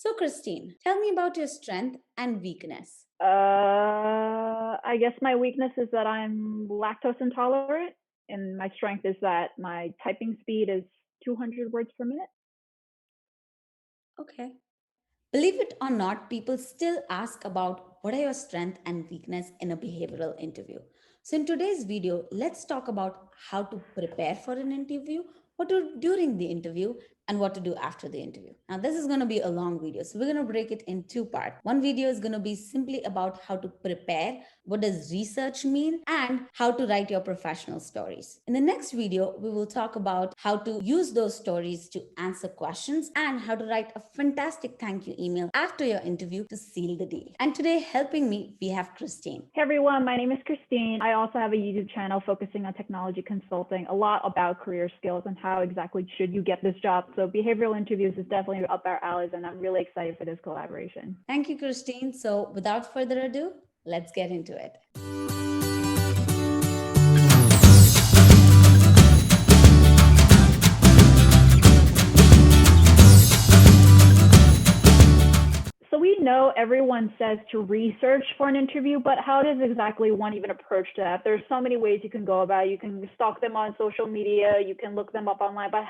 So, Christine, tell me about your strength and weakness. I guess my weakness is that I'm lactose intolerant, and my strength is that my typing speed is 200 words per minute. Okay. Believe it or not, people still ask about what are your strength and weakness in a behavioral interview. So, in today's video, let's talk about how to prepare for an interview, what to do during the interview, and what to do after the interview. Now, this is going to be a long video, so we're going to break it in two parts. One video is going to be simply about how to prepare, what does research mean, and how to write your professional stories. In the next video, we will talk about how to use those stories to answer questions and how to write a fantastic thank you email after your interview to seal the deal. And today, helping me, we have Christine. Hey everyone, my name is Christine. I also have a YouTube channel focusing on technology consulting, a lot about career skills and how exactly should you get this job. So behavioral interviews is definitely up our alleys, and I'm really excited for this collaboration. Thank you, Christine. So, without further ado, let's get into it. So we know everyone says to research for an interview, but how does exactly one even approach that? There's so many ways you can go about it. You can stalk them on social media, you can look them up online, but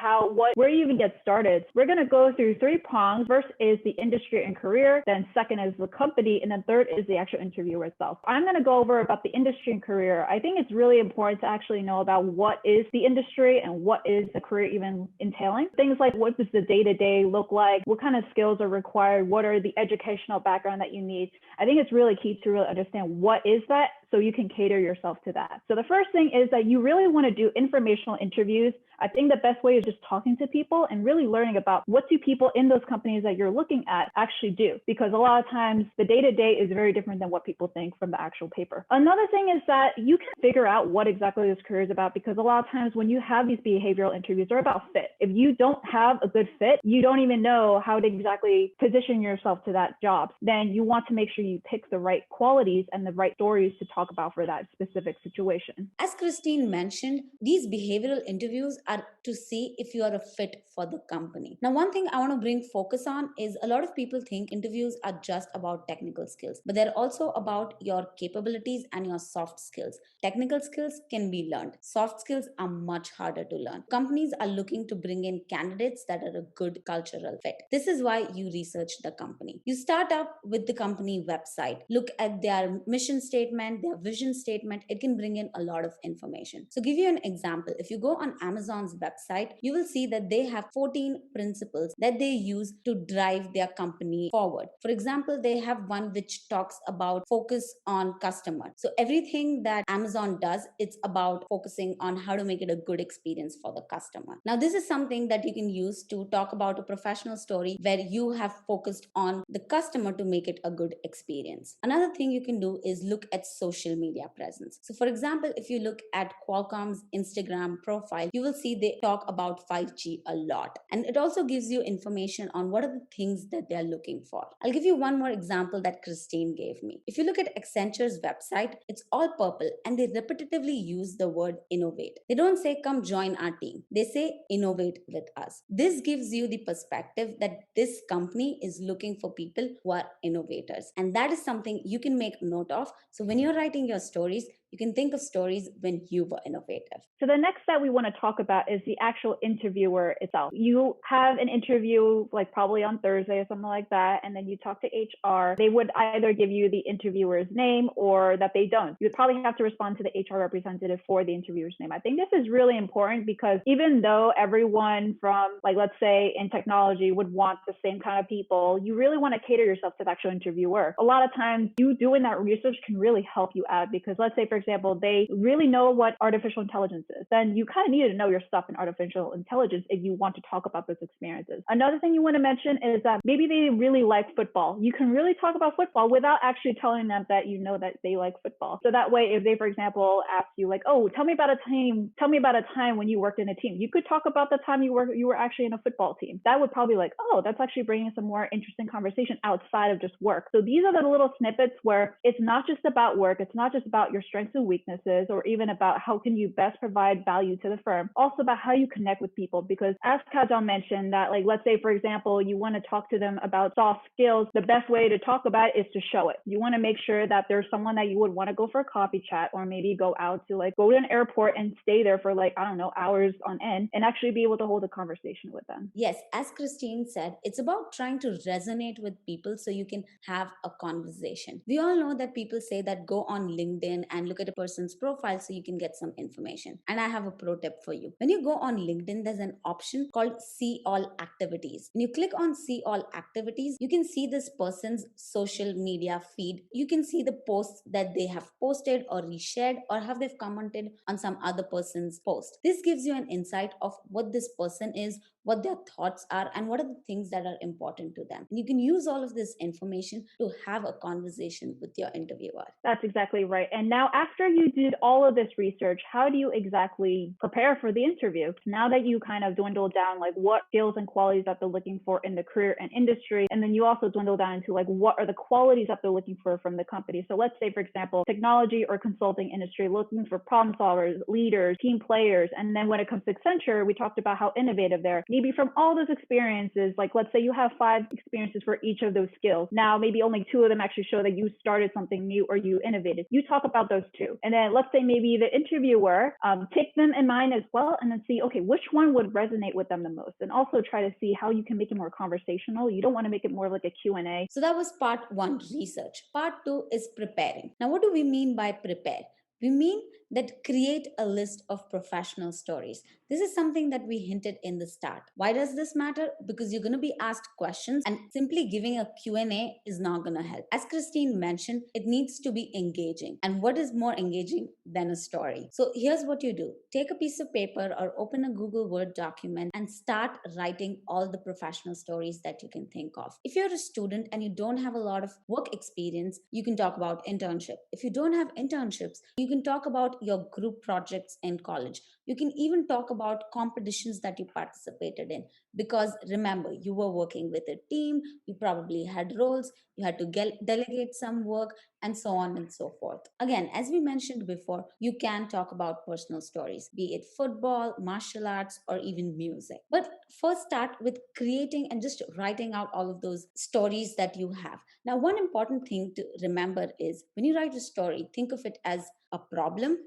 where do you even get started? We're going to go through three prongs. First is the industry and career, then second is the company, and then third is the actual interviewer itself. I'm going to go over about the industry and career. I think it's really important to actually know about what is the industry and what is the career even entailing. Things like what does the day-to-day look like? What kind of skills are required? What are the educational background that you need? I think it's really key to really understand what is that so you can cater yourself to that. So the first thing is that you really want to do informational interviews. I think the best way is just talking to people and really learning about what do people in those companies that you're looking at actually do, because a lot of times the day-to-day is very different than what people think from the actual paper. Another thing is that you can figure out what exactly this career is about, because a lot of times when you have these behavioral interviews, they're about fit. If you don't have a good fit, you don't even know how to exactly position yourself to that job. Then you want to make sure you pick the right qualities and the right stories to talk about for that specific situation. As Christine mentioned, these behavioral interviews are to see if you are a fit for the company. Now, one thing I want to bring focus on is a lot of people think interviews are just about technical skills, but they're also about your capabilities and your soft skills. Technical skills can be learned, soft skills are much harder to learn. Companies are looking to bring in candidates that are a good cultural fit. This is why you research the company. You start up with the company website, look at their mission statement, their vision statement. It can bring in a lot of information. So, give you an example. If you go on Amazon's website, you will see that they have 14 principles that they use to drive their company forward. For example, they have one which talks about focus on customer. So, everything that Amazon does, it's about focusing on how to make it a good experience for the customer. Now, this is something that you can use to talk about a professional story where you have focused on the customer to make it a good experience. Another thing you can do is look at social media presence. So, for example, if you look at Qualcomm's Instagram profile, you will see they talk about 5G a lot. And it also gives you information on what are the things that they're looking for. I'll give you one more example that Christine gave me. If you look at Accenture's website, it's all purple and they repetitively use the word innovate. They don't say, come join our team. They say, innovate with us. This gives you the perspective that this company is looking for people who are innovators. And that is something you can make note of. So when you're writing your stories, you can think of stories when you were innovative. So the next that we want to talk about is the actual interviewer itself. You have an interview like probably on Thursday or something like that, and then you talk to HR. They would either give you the interviewer's name or that they don't. You would probably have to respond to the HR representative for the interviewer's name. I think this is really important because even though everyone from, like, let's say in technology would want the same kind of people, you really want to cater yourself to the actual interviewer. A lot of times you doing that research can really help you out, because let's say, for example, they really know what artificial intelligence is. Then you kind of need to know your stuff in artificial intelligence if you want to talk about those experiences. Another thing you want to mention is that maybe they really like football. You can really talk about football without actually telling them that you know that they like football. So that way, if they, for example, ask you like, oh, tell me about a time when you worked in a team, you could talk about the time you were actually in a football team. That would probably like, oh, that's actually bringing some more interesting conversation outside of just work. So these are the little snippets where it's not just about work. It's not just about your strengths strengths and weaknesses, or even about how can you best provide value to the firm. Also about how you connect with people, because as Kajal mentioned that, like, let's say, for example, you want to talk to them about soft skills, the best way to talk about it is to show it. You want to make sure that there's someone that you would want to go for a coffee chat, or maybe go out to, like, go to an airport and stay there for, like, I don't know, hours on end, and actually be able to hold a conversation with them. Yes, as Christine said, it's about trying to resonate with people so you can have a conversation. We all know that people say that go on LinkedIn and look at a person's profile so you can get some information. And I have a pro tip for you. When you go on LinkedIn, there's an option called See All Activities. When you click on See All Activities, you can see this person's social media feed. You can see the posts that they have posted or reshared, or have they've commented on some other person's post. This gives you an insight of what this person is, what their thoughts are, and what are the things that are important to them. And you can use all of this information to have a conversation with your interviewer. That's exactly right. And now, after you did all of this research, how do you exactly prepare for the interview? Now that you kind of dwindle down, like, what skills and qualities that they're looking for in the career and industry, and then you also dwindle down into, like, what are the qualities that they're looking for from the company. So let's say, for example, technology or consulting industry, looking for problem solvers, leaders, team players. And then when it comes to Accenture, we talked about how innovative they're. Maybe from all those experiences, like, let's say you have 5 experiences for each of those skills. Now, maybe only 2 of them actually show that you started something new or you innovated. You talk about those 2. And then let's say maybe the interviewer, take them in mind as well, and then see, okay, which one would resonate with them the most? And also try to see how you can make it more conversational. You don't want to make it more like a Q&A. So that was part 1, research. Part 2 is preparing. Now, what do we mean by prepare? We mean that create a list of professional stories. This is something that we hinted in the start. Why does this matter? Because you're going to be asked questions, and simply giving a Q&A is not going to help. As Christine mentioned, it needs to be engaging. And what is more engaging than a story? So here's what you do. Take a piece of paper or open a Google Word document and start writing all the professional stories that you can think of. If you're a student and you don't have a lot of work experience, you can talk about internship. If you don't have internships, you can talk about your group projects in college. You can even talk about competitions that you participated in, because remember, you were working with a team, you probably had roles, you had to delegate some work, and so on and so forth. Again, as we mentioned before, you can talk about personal stories, be it football, martial arts, or even music. But first, start with creating and just writing out all of those stories that you have. Now, one important thing to remember is when you write a story, think of it as a problem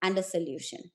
and a solution.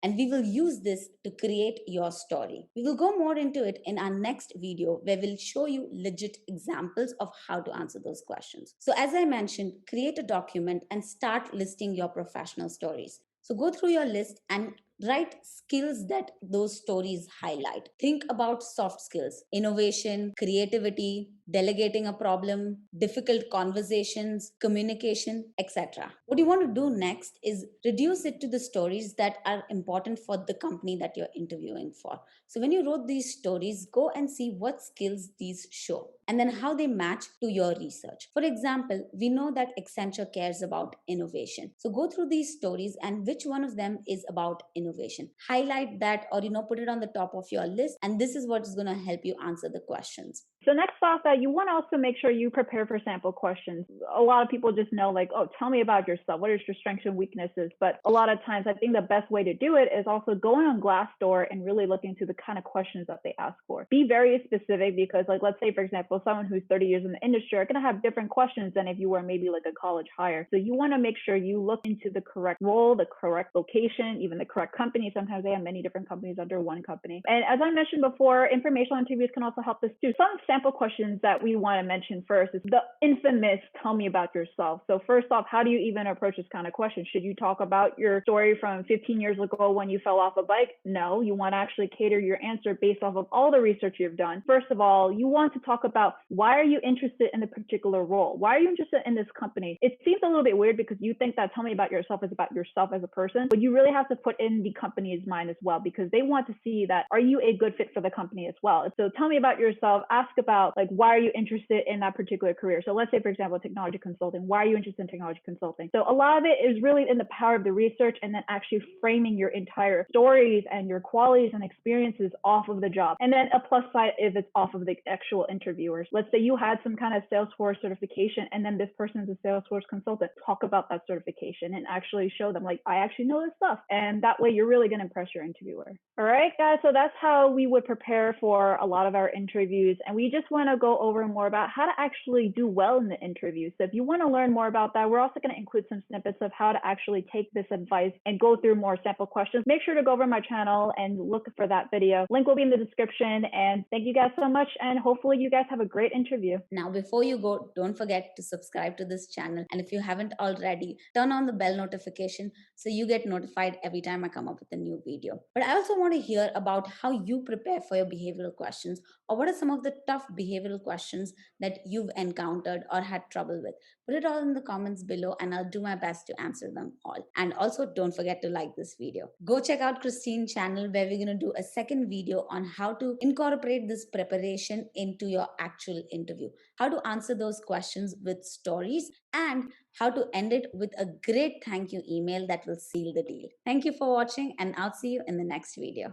And we will use this to create your story. We will go more into it in our next video, where we'll show you legit examples of how to answer those questions. So as I mentioned, create a document and start listing your professional stories. So go through your list and write skills that those stories highlight. Think about soft skills, innovation, creativity, delegating a problem, difficult conversations, communication, etc. What you want to do next is reduce it to the stories that are important for the company that you're interviewing for. So when you wrote these stories, go and see what skills these show and then how they match to your research. For example, we know that Accenture cares about innovation. So go through these stories and which one of them is about innovation. Highlight that, or put it on the top of your list, and this is what is going to help you answer the questions. So next off, you want to also make sure you prepare for sample questions. A lot of people just know, like, oh, tell me about yourself. What is your strengths and weaknesses? But a lot of times, I think the best way to do it is also going on Glassdoor and really looking into the kind of questions that they ask for. Be very specific, because, like, let's say, for example, someone who's 30 years in the industry are going to have different questions than if you were maybe like a college hire. So you want to make sure you look into the correct role, the correct location, even the correct company. Sometimes they have many different companies under one company. And as I mentioned before, informational interviews can also help this too. Some sample questions that we want to mention first is the infamous tell me about yourself. So first off, how do you even approach this kind of question? Should you talk about your story from 15 years ago when you fell off a bike? No, you want to actually cater your answer based off of all the research you've done. First of all, you want to talk about why are you interested in the particular role? Why are you interested in this company? It seems a little bit weird because you think that tell me about yourself is about yourself as a person, but you really have to put in the company's mind as well, because they want to see that are you a good fit for the company as well. So tell me about yourself, ask a about like why are you interested in that particular career. So let's say, for example, technology consulting. Why are you interested in technology consulting? So a lot of it is really in the power of the research and then actually framing your entire stories and your qualities and experiences off of the job. And then a plus side if it's off of the actual interviewers. Let's say you had some kind of Salesforce certification and then this person is a Salesforce consultant. Talk about that certification and actually show them like, I actually know this stuff. And that way you're really going to impress your interviewer. All right, guys. So that's how we would prepare for a lot of our interviews. And we just want to go over more about how to actually do well in the interview. So if you want to learn more about that, we're also going to include some snippets of how to actually take this advice and go through more sample questions. Make sure to go over my channel and look for that video. Link will be in the description. And thank you guys so much. And hopefully you guys have a great interview. Now, before you go, don't forget to subscribe to this channel. And if you haven't already, turn on the bell notification so you get notified every time I come up with a new video. But I also want to hear about how you prepare for your behavioral questions, or what are some of the tough behavioral questions that you've encountered or had trouble with. Put it all in the comments below and I'll do my best to answer them all. And also don't forget to like this video. Go check out Christine's channel where we're going to do a second video on how to incorporate this preparation into your actual interview, how to answer those questions with stories, and how to end it with a great thank you email that will seal the deal. Thank you for watching and I'll see you in the next video.